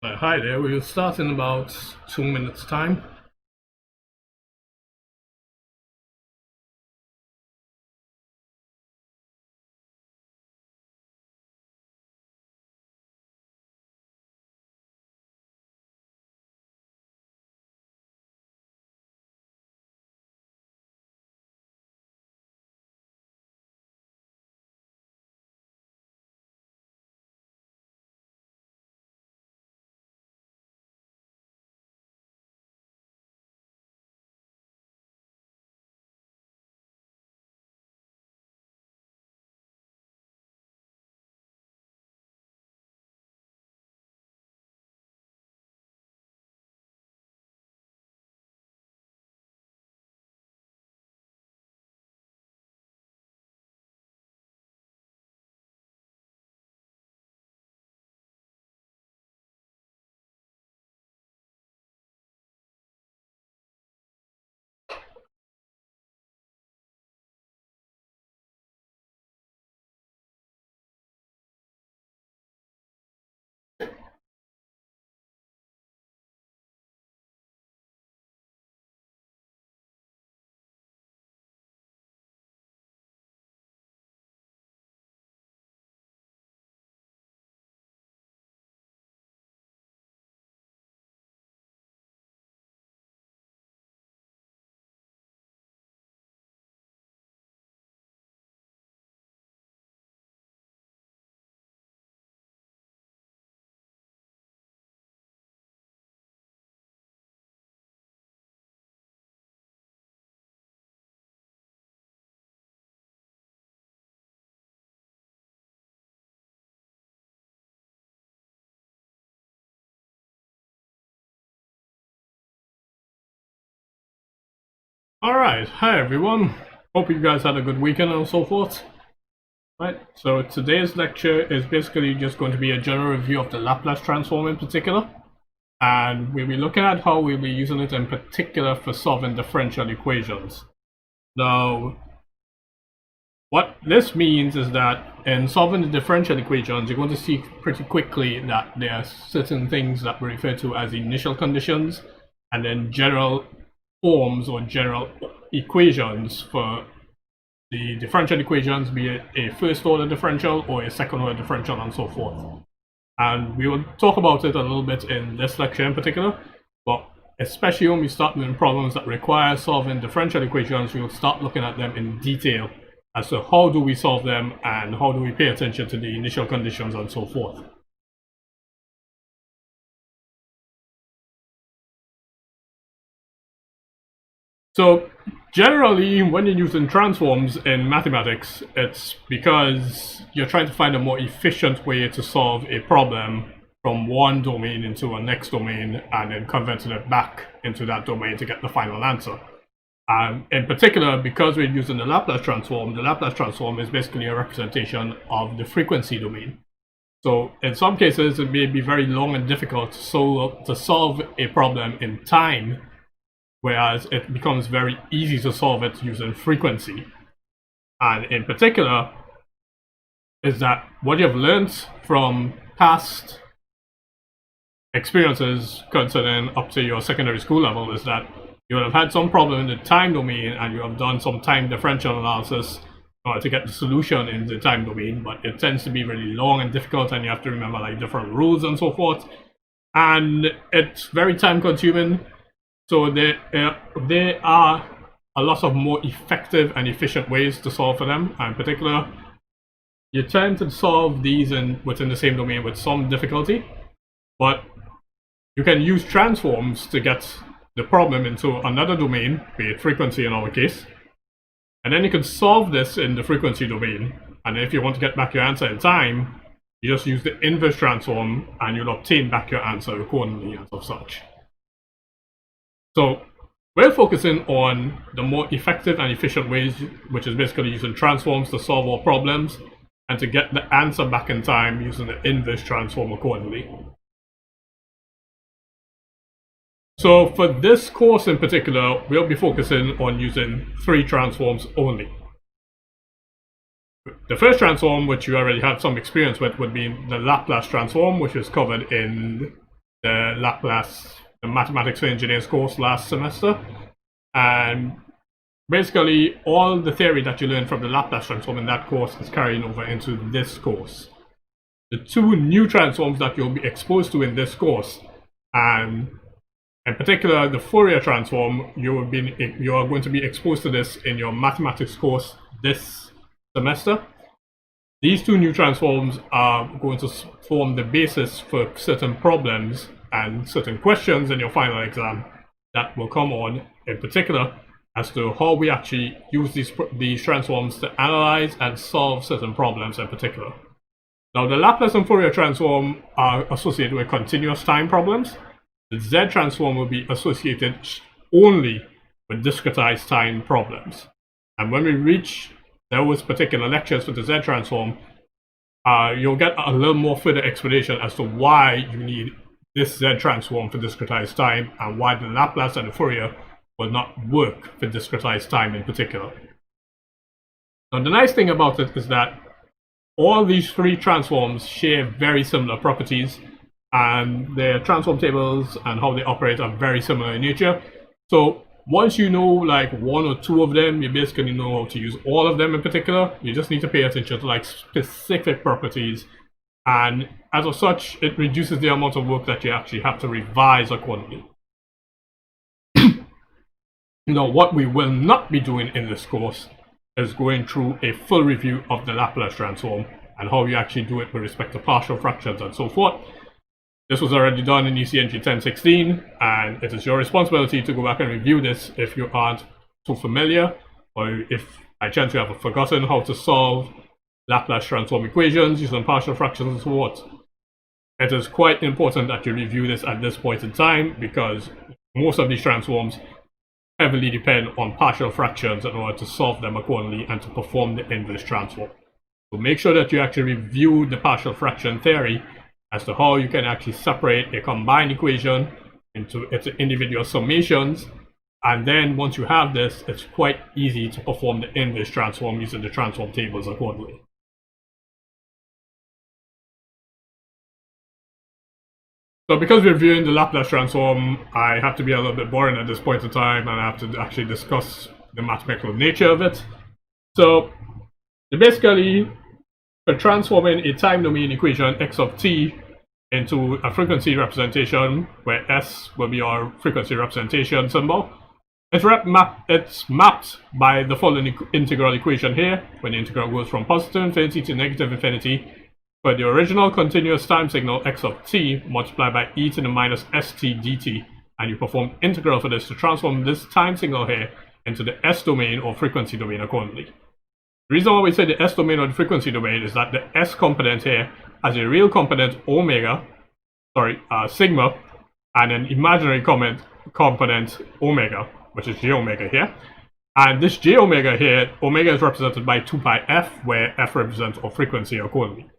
Hi there, we'll start in about 2 minutes time. Alright, hi everyone. Hope you guys had a good weekend and so forth. Right, so today's lecture is basically just going to be a general review of the Laplace transform in particular. And we'll be looking at how we'll be using it in particular for solving differential equations. Now, what this means is that in solving the differential equations, you're going to see pretty quickly that there are certain things that we refer to as initial conditions, and then general forms or general equations for the differential equations, be it a first order differential or a second order differential and so forth. And we will talk about it a little bit in this lecture in particular, but especially when we start doing problems that require solving differential equations, we will start looking at them in detail as to how do we solve them and how do we pay attention to the initial conditions and so forth. So generally, when you're using transforms in mathematics, it's because you're trying to find a more efficient way to solve a problem from one domain into a next domain and then converting it back into that domain to get the final answer. In particular, because we're using the Laplace transform is basically a representation of the frequency domain. So in some cases, it may be very long and difficult to solve a problem in time, whereas it becomes very easy to solve it using frequency. And in particular, is that what you've learned from past experiences concerning up to your secondary school level is that you will have had some problem in the time domain and you have done some time differential analysis in order to get the solution in the time domain, but it tends to be really long and difficult and you have to remember like different rules and so forth. And it's very time consuming. So there are a lot of more effective and efficient ways to solve for them. And in particular, you tend to solve these within the same domain with some difficulty, but you can use transforms to get the problem into another domain, be it frequency in our case, and then you can solve this in the frequency domain. And if you want to get back your answer in time, you just use the inverse transform and you'll obtain back your answer accordingly as of such. So we're focusing on the more effective and efficient ways, which is basically using transforms to solve our problems and to get the answer back in time using the inverse transform accordingly. So for this course in particular, we'll be focusing on using 3 transforms only. The first transform, which you already have some experience with, would be the Laplace transform, which is covered in the Mathematics for Engineers course last semester. And basically, all the theory that you learned from the Laplace transform in that course is carrying over into this course. The two new transforms that you'll be exposed to in this course, and in particular the Fourier transform, you are going to be exposed to this in your mathematics course this semester. These two new transforms are going to form the basis for certain problems and certain questions in your final exam that will come on, in particular, as to how we actually use these transforms to analyze and solve certain problems in particular. Now, the Laplace and Fourier transform are associated with continuous time problems. The Z transform will be associated only with discretized time problems. And when we reach those particular lectures for the Z transform, you'll get a little more further explanation as to why you need this Z transform for discretized time and why the Laplace and the Fourier will not work for discretized time in particular. Now, the nice thing about it is that all these three transforms share very similar properties, and their transform tables and how they operate are very similar in nature. So once you know like one or two of them, you basically know how to use all of them in particular. You just need to pay attention to like specific properties, and as of such, it reduces the amount of work that you actually have to revise accordingly. Now, what we will not be doing in this course is going through a full review of the Laplace transform and how you actually do it with respect to partial fractions and so forth. This was already done in ECNG 1016, and it is your responsibility to go back and review this if you aren't too familiar, or if by chance you have forgotten how to solve Laplace transform equations using partial fractions and so forth. It is quite important that you review this at this point in time, because most of these transforms heavily depend on partial fractions in order to solve them accordingly and to perform the inverse transform. So make sure that you actually review the partial fraction theory as to how you can actually separate a combined equation into its individual summations, and then once you have this, it's quite easy to perform the inverse transform using the transform tables accordingly. So because we're viewing the Laplace transform, I have to be a little bit boring at this point in time, and I have to actually discuss the mathematical nature of it. So basically, for transforming a time domain equation x of t into a frequency representation, where s will be our frequency representation symbol, it's mapped by the following integral equation here, when the integral goes from positive infinity to negative infinity, for the original continuous time signal x of t multiplied by e to the minus st dt, and you perform integral for this to transform this time signal here into the s domain or frequency domain accordingly. The reason why we say the s domain or the frequency domain is that the s component here has a real component sigma, and an imaginary component omega, which is j omega here. And this j omega here, omega is represented by 2 pi f, where f represents our frequency accordingly.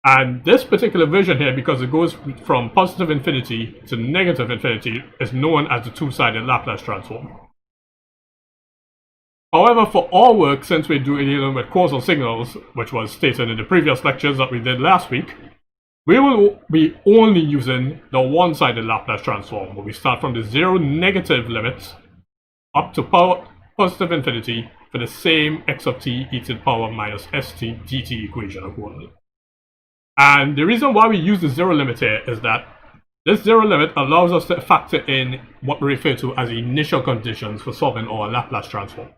And this particular version here, because it goes from positive infinity to negative infinity, is known as the two-sided Laplace transform. However, for our work, since we're dealing with causal signals, which was stated in the previous lectures that we did last week, we will be only using the one-sided Laplace transform, where we start from the zero negative limit up to positive infinity for the same x of t e to the power minus st dt equation accordingly. And the reason why we use the zero limit here is that this zero limit allows us to factor in what we refer to as initial conditions for solving our Laplace transform.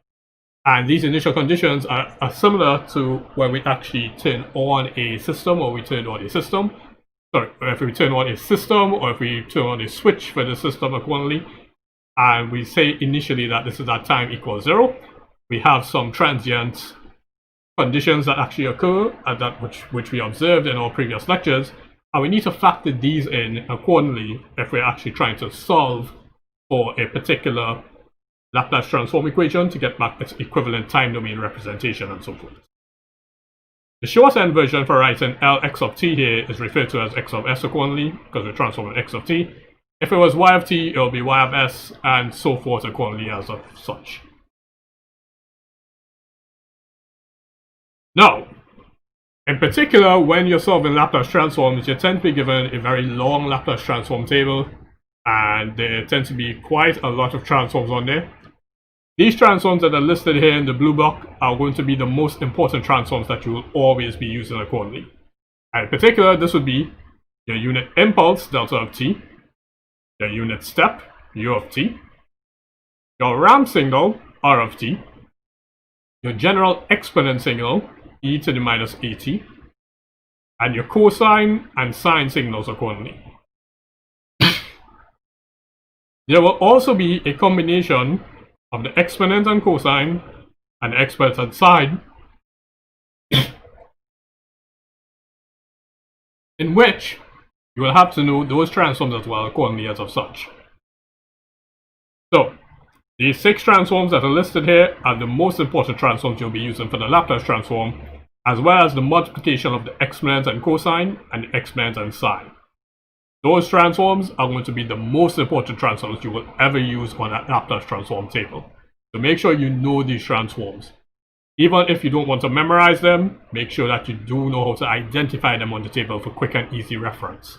And these initial conditions are similar to when we actually turn on a system, or we turn on a system. Sorry, if we turn on a system, or if we turn on a switch for the system accordingly, and we say initially that this is at time equals 0, we have some transient conditions that actually occur, and that which we observed in our previous lectures, and we need to factor these in accordingly if we're actually trying to solve for a particular Laplace transform equation to get back its equivalent time domain representation and so forth. The shorthand version for writing Lx of t here is referred to as x of s accordingly, because we're transforming x of t. If it was y of t, it will be y of s, and so forth accordingly as of such. Now, In particular, when you're solving Laplace transforms, you tend to be given a very long Laplace transform table, and there tends to be quite a lot of transforms on there. These transforms that are listed here in the blue block are going to be the most important transforms that you will always be using accordingly. And in particular, this would be your unit impulse, delta of t, your unit step, u of t, your ramp signal, r of t, your general exponent signal, e to the minus at, and your cosine and sine signals accordingly. There will also be a combination of the exponent and cosine and the exponent and sine in which you will have to know those transforms as well accordingly as of such. So, these 6 transforms that are listed here are the most important transforms you'll be using for the Laplace transform, as well as the multiplication of the exponent and cosine and the exponent and sine. Those transforms are going to be the most important transforms you will ever use on a Laplace transform table. So make sure you know these transforms. Even if you don't want to memorize them, make sure that you do know how to identify them on the table for quick and easy reference.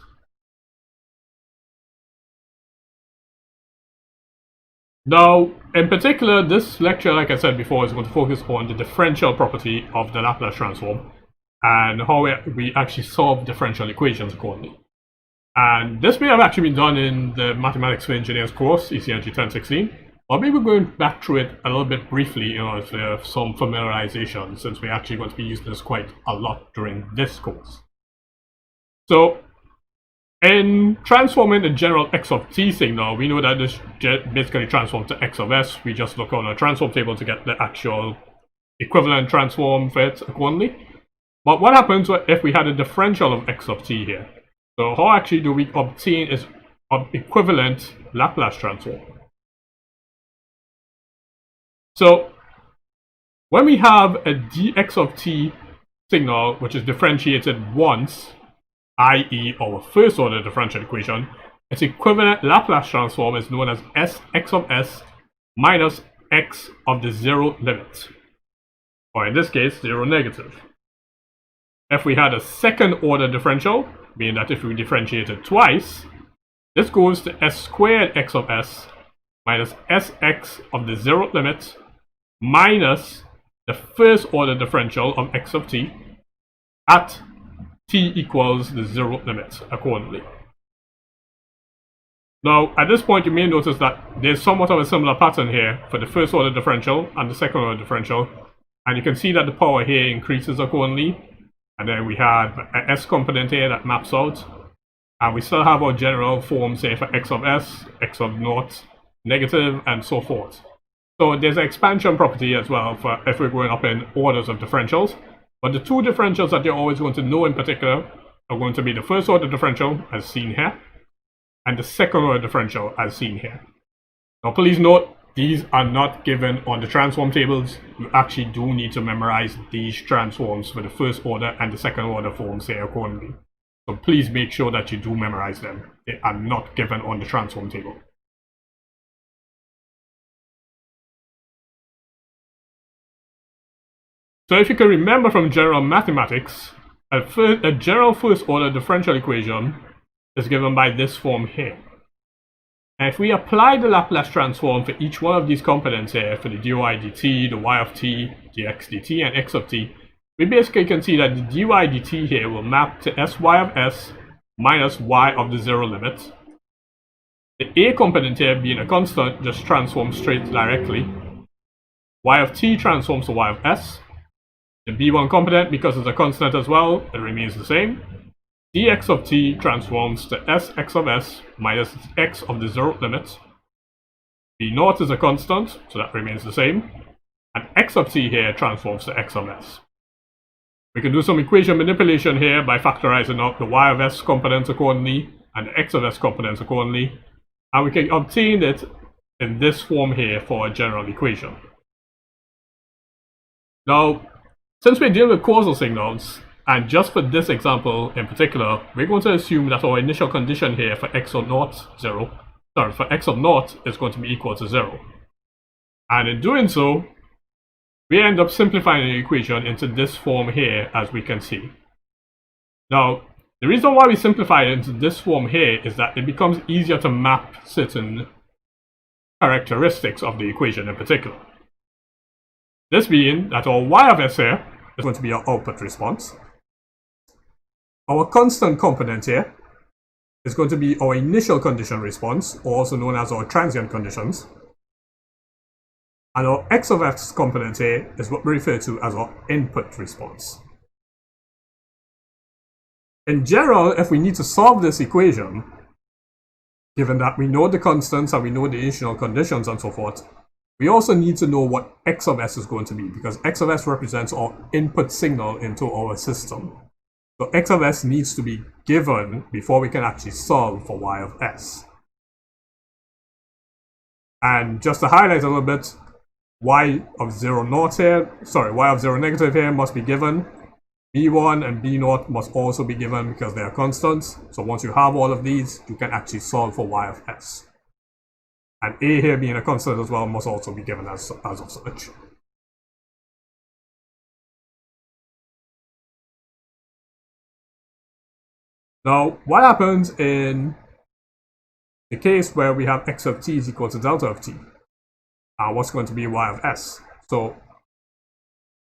Now, in particular, this lecture, like I said before, is going to focus on the differential property of the Laplace transform and how we actually solve differential equations accordingly. And this may have actually been done in the Mathematics for Engineers course, ECNG 1016, but maybe we're going back through it a little bit briefly in order to have some familiarization, since we're actually going to be using this quite a lot during this course. So, in transforming the general x of t signal, we know that this basically transforms to x of s. We just look on a transform table to get the actual equivalent transform for it accordingly. But what happens if we had a differential of x of t here? So how actually do we obtain its equivalent Laplace transform? So when we have a dx of t signal which is differentiated once, i.e. our first order differential equation, its equivalent Laplace transform is known as sx of s minus x of the zero limit, or in this case 0 negative. If we had a second order differential, meaning that if we differentiate it twice, this goes to s squared x of s minus sx of the zero limit minus the first order differential of x of t at t equals the zero limit accordingly. Now, at this point, you may notice that there's somewhat of a similar pattern here for the first order differential and the second order differential, and you can see that the power here increases accordingly. And then we have an s component here that maps out. And we still have our general forms here for x of s, x of naught, negative, and so forth. So there's an expansion property as well for if we're going up in orders of differentials. But the 2 differentials that you're always going to know in particular are going to be the first order differential, as seen here, and the second order differential, as seen here. Now please note, these are not given on the transform tables. You actually do need to memorize these transforms for the first order and the second order forms here accordingly. So please make sure that you do memorize them. They are not given on the transform table. So if you can remember from general mathematics, a general first order differential equation is given by this form here. And if we apply the Laplace transform for each one of these components here, for the dy dt, the y of t, dx dt, and x of t, we basically can see that the dy dt here will map to sy of s minus y of the zero limit. The a component here, being a constant, just transforms straight directly. Y of t transforms to y of s. The b1 component, because it's a constant as well, it remains the same. Dx of t transforms to sx of s minus x of the zero limit. b0 is a constant, so that remains the same. And x of t here transforms to x of s. We can do some equation manipulation here by factorizing out the y of s components accordingly and the x of s components accordingly. And we can obtain it in this form here for a general equation. Now, since we're dealing with causal signals, and just for this example in particular, we're going to assume that our initial condition here for x of naught is going to be equal to 0. And in doing so, we end up simplifying the equation into this form here, as we can see. Now, the reason why we simplify it into this form here is that it becomes easier to map certain characteristics of the equation in particular. This being that our y of s here is going to be our output response. Our constant component here is going to be our initial condition response, or also known as our transient conditions. And our x of s component here is what we refer to as our input response. In general, if we need to solve this equation, given that we know the constants and we know the initial conditions and so forth, we also need to know what x of s is going to be, because x of s represents our input signal into our system. So x of s needs to be given before we can actually solve for y of s. And just to highlight a little bit, y of 0 negative here must be given. b1 and b0 must also be given because they are constants. So once you have all of these, you can actually solve for y of s. And a here being a constant as well must also be given as of such. Now, what happens in the case where we have x of t is equal to delta of t? What's going to be y of s? So,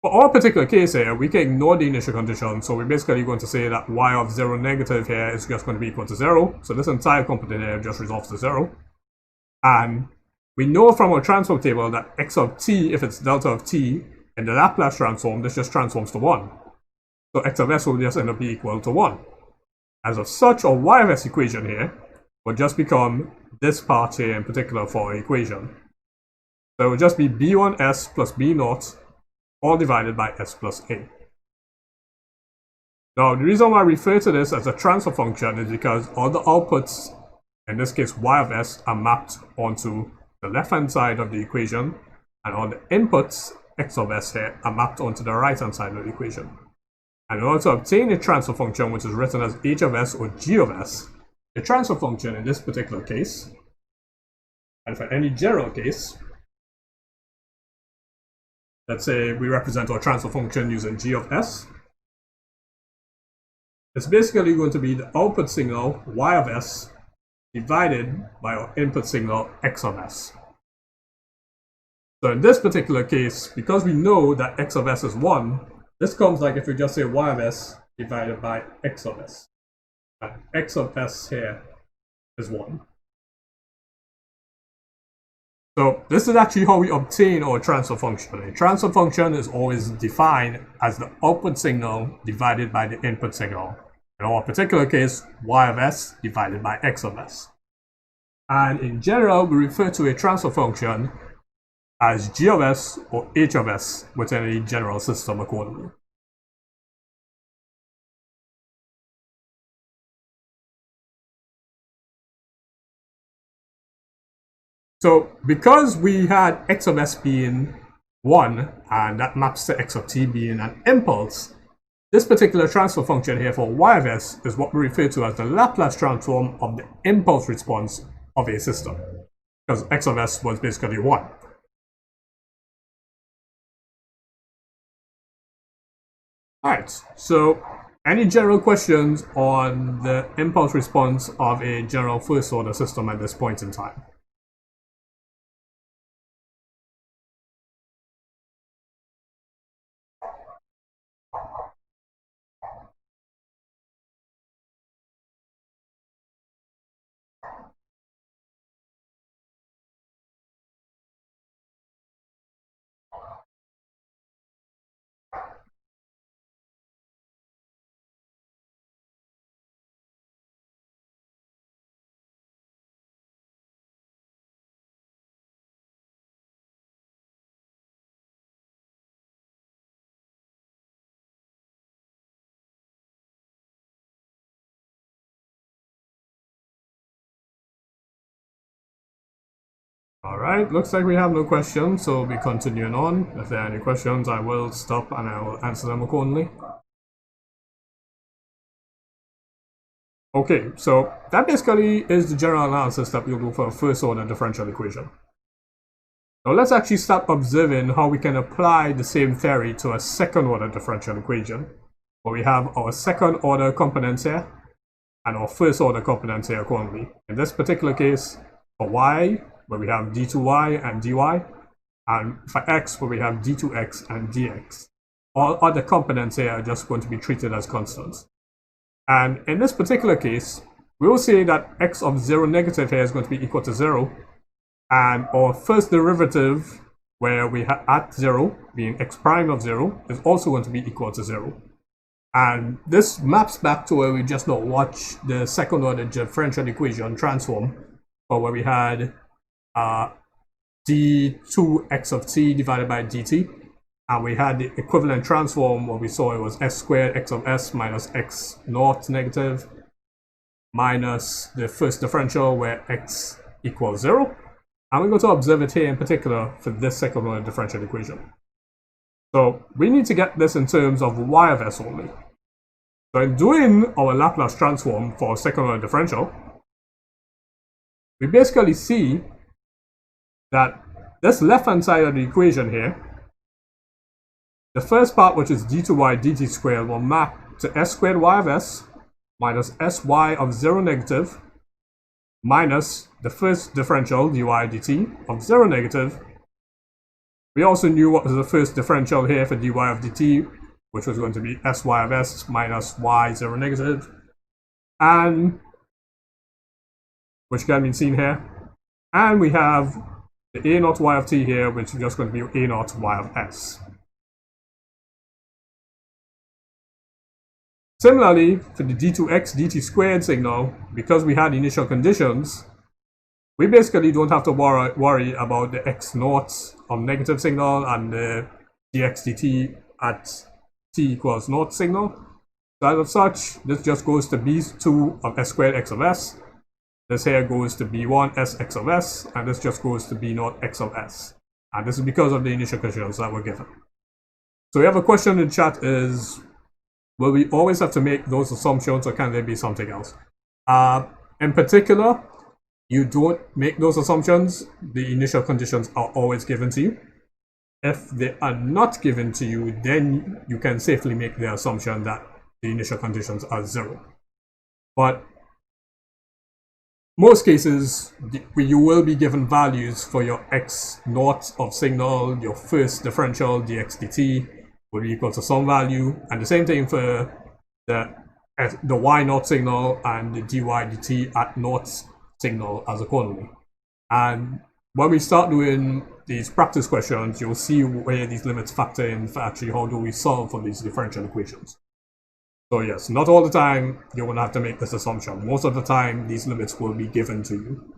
for our particular case here, we can ignore the initial condition. So we're basically going to say that y of 0 negative here is just going to be equal to 0. So this entire component here just resolves to 0. And we know from our transform table that x of t, if it's delta of t, in the Laplace transform, this just transforms to 1. So x of s will just end up being equal to 1. As of such, our y of s equation here will just become this part here in particular for our equation. So it will just be b1s plus b0 all divided by s plus a. Now, the reason why I refer to this as a transfer function is because all the outputs, in this case y of s, are mapped onto the left-hand side of the equation, and all the inputs, x of s here, are mapped onto the right-hand side of the equation. And in order to obtain a transfer function, which is written as h of s or g of s, the transfer function in this particular case, and for any general case, let's say we represent our transfer function using g of s. It's basically going to be the output signal y of s divided by our input signal x of s. So in this particular case, because we know that x of s is 1, this comes like if we just say y of s divided by x of s. And x of s here is 1. So this is actually how we obtain our transfer function. A transfer function is always defined as the output signal divided by the input signal. In our particular case, y of s divided by x of s. And in general, we refer to a transfer function as g of s or h of s within a general system accordingly. So because we had x of s being 1, and that maps to x of t being an impulse, this particular transfer function here for y of s is what we refer to as the Laplace transform of the impulse response of a system, because x of s was basically 1. Alright, so any general questions on the impulse response of a general first order system at this point in time? Alright, looks like we have no questions, so we'll be continuing on. If there are any questions, I will stop and I will answer them accordingly. Okay, so that basically is the general analysis that we'll do for a first order differential equation. Now let's actually start observing how we can apply the same theory to a second order differential equation. where we have our second order components here and our first order components here accordingly. In this particular case, for y, where we have d2y and dy, and for x, where we have d2x and dx. All other components here are just going to be treated as constants. And in this particular case, we will say that x of 0 negative here is going to be equal to 0, and our first derivative, where we have at 0, being x prime of 0, is also going to be equal to 0. And this maps back to where we just now watched the second order differential equation transform, or where we had d2x of t divided by dt, and we had the equivalent transform where we saw it was s squared x of s minus x naught negative minus the first differential where x equals 0. And we're going to observe it here in particular for this second order differential equation. So we need to get this in terms of y of s only. So in doing our Laplace transform for second order differential, we basically see that this left hand side of the equation here, the first part, which is d2y dt squared, will map to s squared y of s minus sy of 0 negative minus the first differential dy dt of 0 negative. We also knew what was the first differential here for dy of dt, which was going to be sy of s minus y 0 negative, and which can be seen here. And we have the a naught y of t here, which is just going to be a naught y of s. Similarly, for the d2x dt squared signal, because we had initial conditions, we basically don't have to worry about the x naught of negative signal and the dx dt at t equals naught signal. So as such, this just goes to b2 of s squared x of s. This here goes to b1 s x of s, and this just goes to b naught x of s. And this is because of the initial conditions that were given. So we have a question in the chat is, will we always have to make those assumptions, or can there be something else? In particular, you don't make those assumptions. The initial conditions are always given to you. If they are not given to you, then you can safely make the assumption that the initial conditions are 0. But most cases, you will be given values for your x naught of signal, your first differential dx dt will be equal to some value, and the same thing for the y naught signal and the dy dt at naught signal as accordingly. And when we start doing these practice questions, you'll see where these limits factor in for actually how do we solve for these differential equations. So yes, not all the time you're going to have to make this assumption. Most of the time, these limits will be given to you.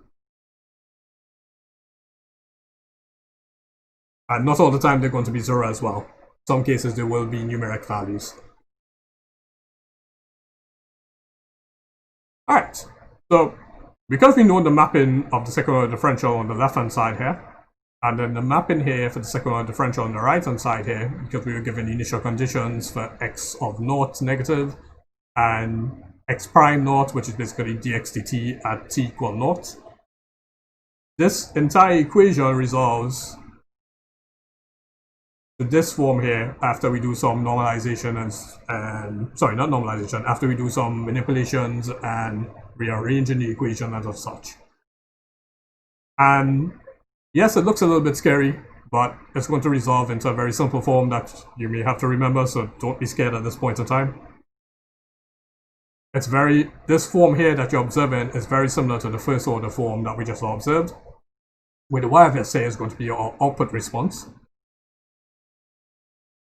And not all the time they're going to be 0 as well. Some cases there will be numeric values. Alright, so because we know the mapping of the second order differential on the left hand side here, and then the mapping here for the second order differential on the right hand side here, because we were given the initial conditions for x of naught negative and x prime naught, which is basically dx dt at t equal naught. This entire equation resolves to this form here after we do some normalization and sorry, not normalization, after we do some manipulations and rearranging the equation and of such. And yes, it looks a little bit scary, but it's going to resolve into a very simple form that you may have to remember, so don't be scared at this point in time. This form here that you're observing is very similar to the first order form that we just observed, where the y of s is going to be our output response.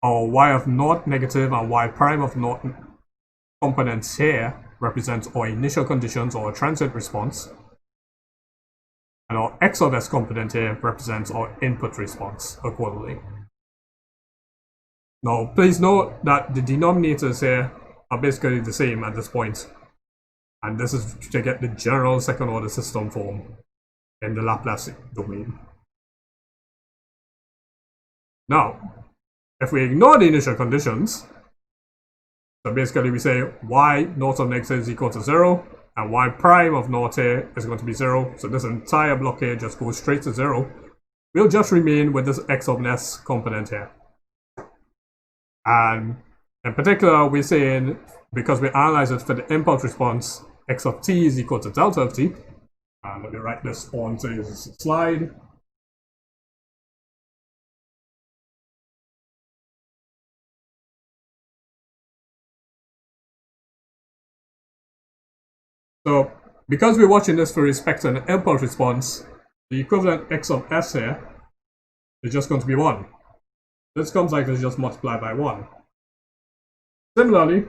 Our y of naught negative and y prime of naught components here represents our initial conditions or transient response. And our x of s component here represents our input response accordingly. Now, please note that the denominators here are basically the same at this point. And this is to get the general second order system form in the Laplace domain. Now, if we ignore the initial conditions, so basically we say y naught of negative is equal to 0, and y prime of naught here is going to be 0, so this entire block here just goes straight to 0. We'll just remain with this x of s component here. And In particular, we're saying, because we analyze it for the impulse response, x of t is equal to delta of t. And let me write this onto this slide. So, because we're watching this for respect to an impulse response, the equivalent x of s here is just going to be 1. This comes like this just multiplied by 1. Similarly,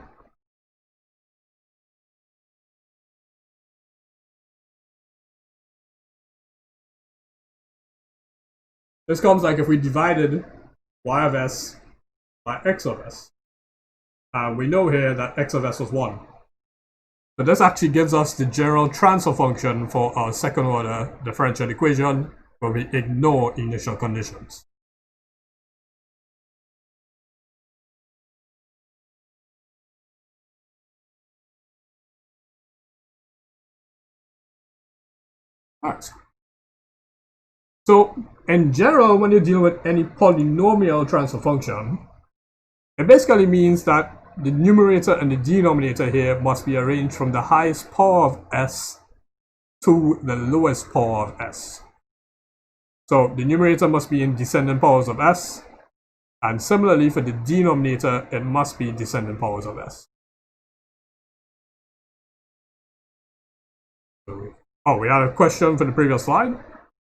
this comes like if we divided y of s by x of s. And we know here that x of s was 1. So this actually gives us the general transfer function for our second order differential equation where we ignore initial conditions. Alright. So in general, when you deal with any polynomial transfer function, it basically means that the numerator and the denominator here must be arranged from the highest power of s to the lowest power of s. So the numerator must be in descending powers of s, and similarly for the denominator, it must be descending powers of s. Oh, we had a question for the previous slide.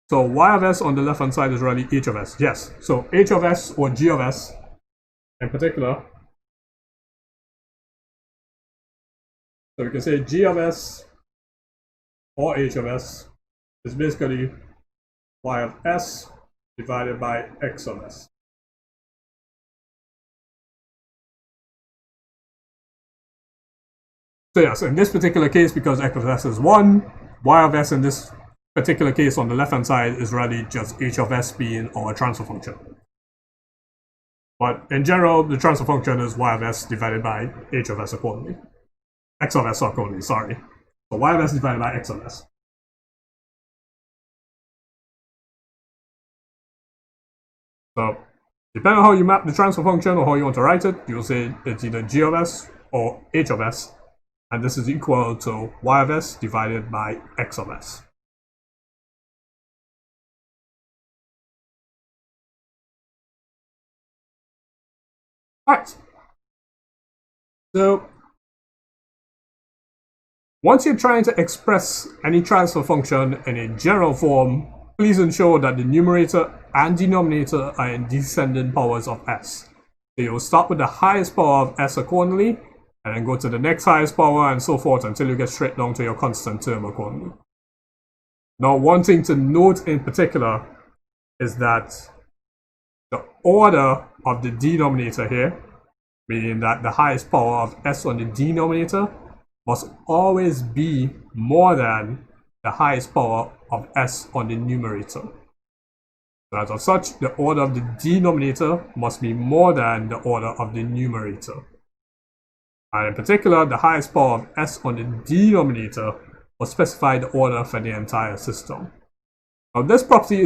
So y of s on the left hand side is really h of s. Yes, so h of s or g of s in particular. So we can say g of s or h of s is basically y of s divided by x of s. So yes, in this particular case, because x of s is 1, y of s in this particular case on the left hand side is really just h of s being our transfer function. But in general, the transfer function is y of s divided by h of s accordingly. X of s accordingly, sorry. So y of s divided by x of s. So depending on how you map the transfer function or how you want to write it, you'll say it's either g of s or h of s. And this is equal to y of s divided by x of s. Alright. So once you're trying to express any transfer function in a general form, please ensure that the numerator and denominator are in descending powers of s. So you'll start with the highest power of s accordingly, and then go to the next highest power and so forth until you get straight down to your constant term accordingly. Now, one thing to note in particular is that the order of the denominator here, meaning that the highest power of s on the denominator, must always be more than the highest power of s on the numerator. So as of such, the order of the denominator must be more than the order of the numerator. And in particular, the highest power of s on the denominator will specify the order for the entire system. Now this property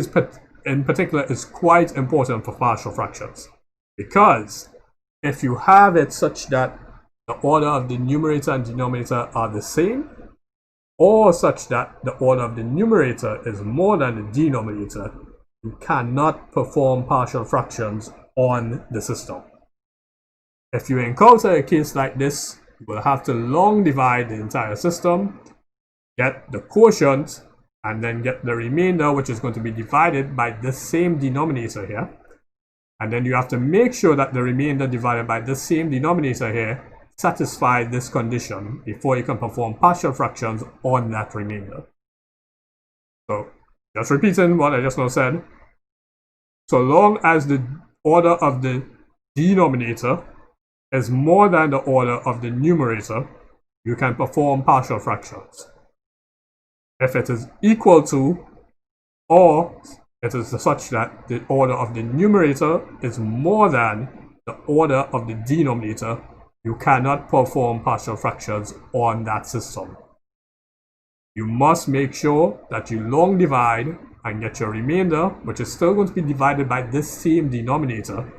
in particular is quite important for partial fractions, because if you have it such that the order of the numerator and denominator are the same, or such that the order of the numerator is more than the denominator, you cannot perform partial fractions on the system. If you encounter a case like this, you will have to long divide the entire system, get the quotient, and then get the remainder, which is going to be divided by this same denominator here. And then you have to make sure that the remainder divided by this same denominator here satisfy this condition before you can perform partial fractions on that remainder. So, just repeating what I just now said, so long as the order of the denominator is more than the order of the numerator, you can perform partial fractions. If it is equal to, or it is such that the order of the numerator is more than the order of the denominator, you cannot perform partial fractions on that system. You must make sure that you long divide and get your remainder, which is still going to be divided by this same denominator,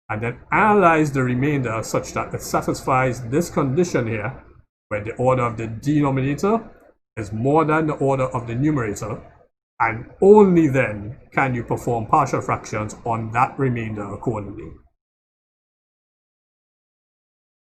and then analyze the remainder such that it satisfies this condition here, where the order of the denominator is more than the order of the numerator, and only then can you perform partial fractions on that remainder accordingly.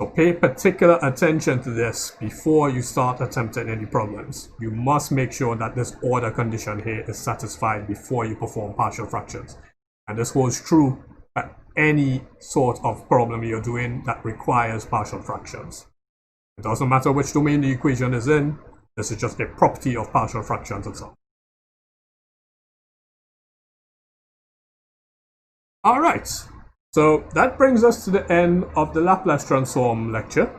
So pay particular attention to this before you start attempting any problems. You must make sure that this order condition here is satisfied before you perform partial fractions. And this holds true at any sort of problem you're doing that requires partial fractions. It doesn't matter which domain the equation is in, this is just a property of partial fractions itself. Alright, so that brings us to the end of the Laplace Transform lecture.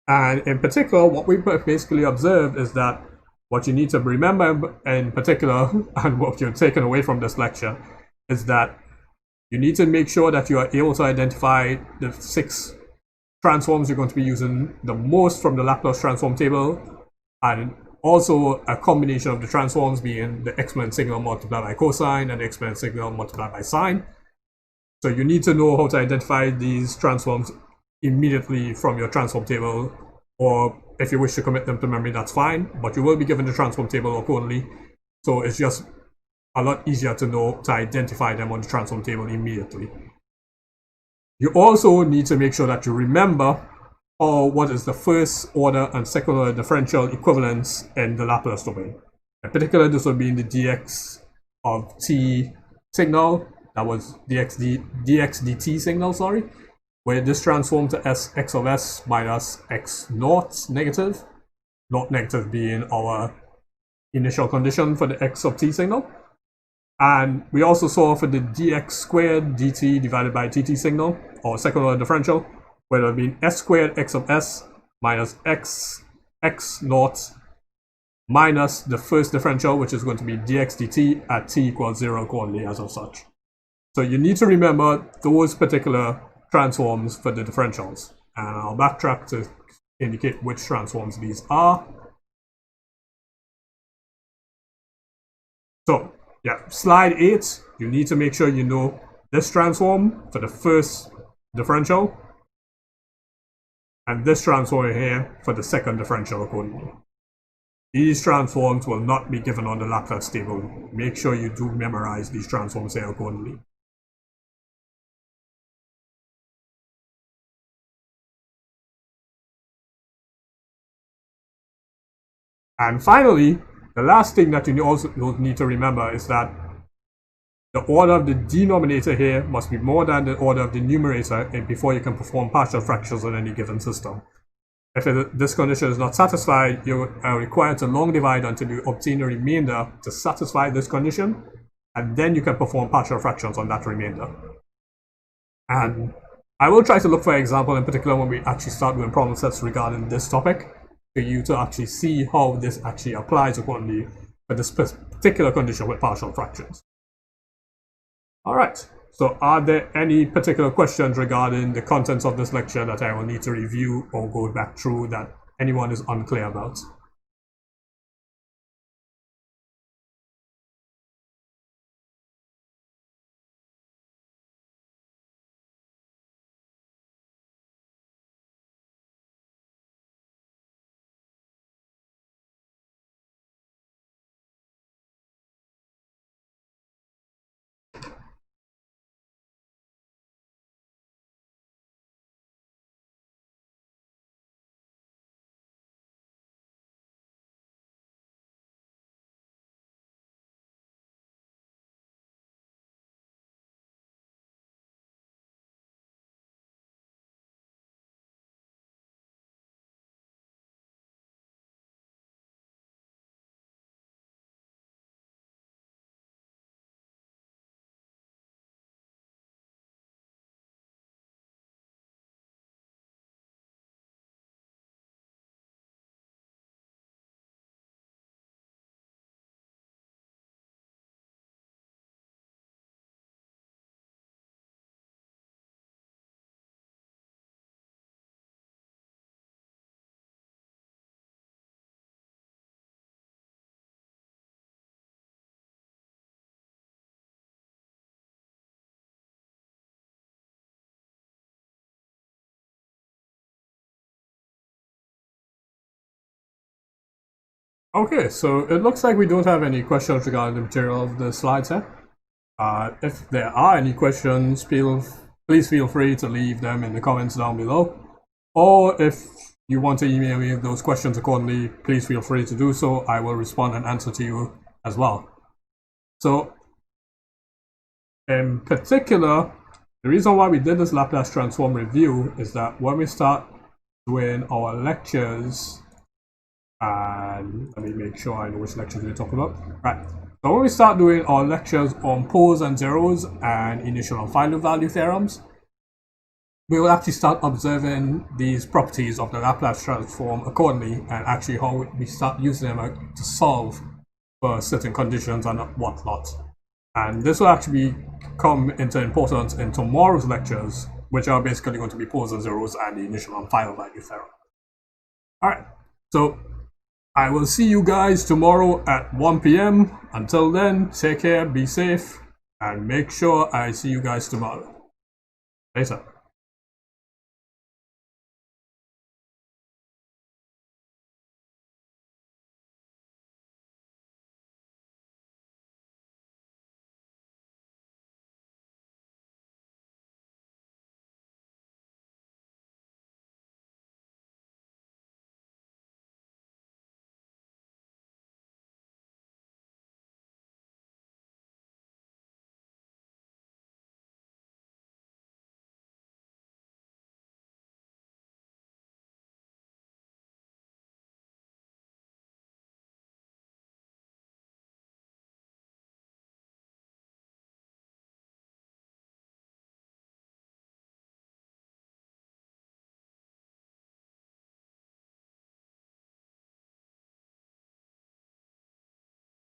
And in particular, what we basically observed is that what you need to remember in particular, and what you're taking away from this lecture, is that you need to make sure that you are able to identify the 6 transforms you're going to be using the most from the Laplace transform table, and also a combination of the transforms being the exponent signal multiplied by cosine and the exponent signal multiplied by sine. So you need to know how to identify these transforms immediately from your transform table, or if you wish to commit them to memory, that's fine, but you will be given the transform table accordingly. So it's just a lot easier to know to identify them on the transform table immediately. You also need to make sure that you remember what is the first order and second order differential equivalence in the Laplace domain. In particular, this would be in the dx of t signal, that was dx dt signal, sorry, where this transforms to x of s minus x naught negative, not negative being our initial condition for the x of t signal. And we also saw for the dx squared dt divided by tt signal, or second order differential, where it would be s squared x of s minus x naught minus the first differential, which is going to be dx dt at t equals 0 accordingly as of such. So you need to remember those particular transforms for the differentials. And I'll backtrack to indicate which transforms these are. So yeah, slide 8, you need to make sure you know this transform for the first differential, and this transform here for the second differential accordingly. These transforms will not be given on the Laplace table. Make sure you do memorize these transforms here accordingly. And finally, the last thing that you also need to remember is that the order of the denominator here must be more than the order of the numerator before you can perform partial fractions on any given system. If this condition is not satisfied, you are required to long divide until you obtain a remainder to satisfy this condition, and then you can perform partial fractions on that remainder. And I will try to look for an example in particular when we actually start doing problem sets regarding this topic, for you to actually see how this actually applies accordingly for this particular condition with partial fractions. Alright, so are there any particular questions regarding the contents of this lecture that I will need to review or go back through that anyone is unclear about? Okay, so it looks like we don't have any questions regarding the material of the slides here. If there are any questions, please feel free to leave them in the comments down below. Or if you want to email me those questions accordingly, please feel free to do so. I will respond and answer to you as well. So, in particular, the reason why we did this Laplace Transform review is that when we start doing our lectures, and let me make sure I know which lectures we're talking about. Right. So when we start doing our lectures on poles and zeros and initial and final value theorems, we will actually start observing these properties of the Laplace transform accordingly, and actually how we start using them to solve for certain conditions and whatnot. And this will actually come into importance in tomorrow's lectures, which are basically going to be poles and zeros and the initial and final value theorem. Alright, so I will see you guys tomorrow at 1 p.m. Until then, take care, be safe, and make sure I see you guys tomorrow. Later.